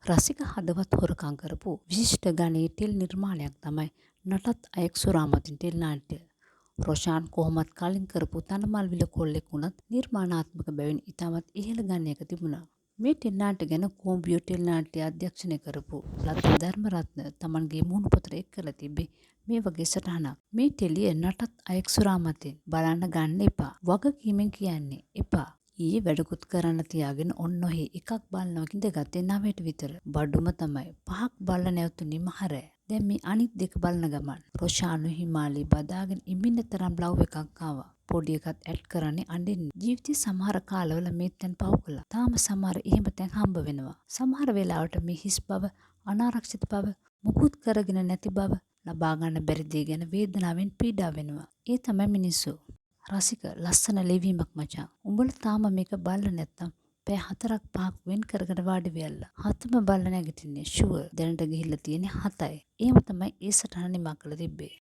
රසික හදවත් හොරකම් කරපු විශිෂ්ට ගණයේ ටෙල් නිර්මාණයක් තමයි නටත් අයක්සුරා මතින් ටෙල් නාට්‍ය. රොෂාන් කොහොමත් කලින් කරපු තනමල්විල කොල්ලෙක් වුණත් නිර්මාණාත්මක බැවින් ඉතාමත් ඉහළ ගණයක තිබුණා. මේ ටෙල් නාට්‍ය ගැන කෝම්බියෝ ටෙල් නාට්‍ය අධ්‍යක්ෂණය කරපු ලතා ධර්මරත්න තමන්ගේ මුහුණුපොතට එක් කරලා තිබ්බේ මේ වගේ සටහනක්. මේ ටෙලිය නටත් අයක්සුරා මතින් බලන්න ගන්න එපා. වගකීමෙන් කියන්නේ එපා. ඊයේ වැඩකුත් කරන්න තියාගෙන ඔන්න ඔහේ එකක් බලනවා ඉඳගත්තේ 9ට විතර. බඩුම තමයි 5ක් බලලා නැවතුනේ මහරෑ. දැන් මේ අනිත් දෙක බලන ගමන් රොෂානු හිමාලි බදාගෙන ඉමින්න තරම් ලව් එකක් ආවා. පොඩි එකත් ඇඩ් කරන්නේ අඬින්නේ. ජීවිතේ සමහර කාලවල මේ තැන් පහු කළා. තාම සමහර එහෙම තැන් හම්බ වෙනවා. සමහර වෙලාවට මේ හිස් බව, අනාරක්ෂිත බව, මුකුත් කරගෙන නැති බව, ලබා ගන්න බැරි දේ ගැන වේදනාවෙන් පීඩා වෙනවා. ඒ තමයි මිනිස්සු. රසික ලස්සන ලිවීමක් මචං. උඹලා තාම මේක බලලා නැත්තම් පැය 4ක් 5ක් වෙන් කරගෙන වාඩි වෙයල්ලා. 7ම බලලා නැගිටින්නේ ෂුවර්. දැනට ගිහිල්ලා තියෙන්නේ 7යි. එහෙම තමයි ඒ සටහන නිමා කරලා තිබ්බේ.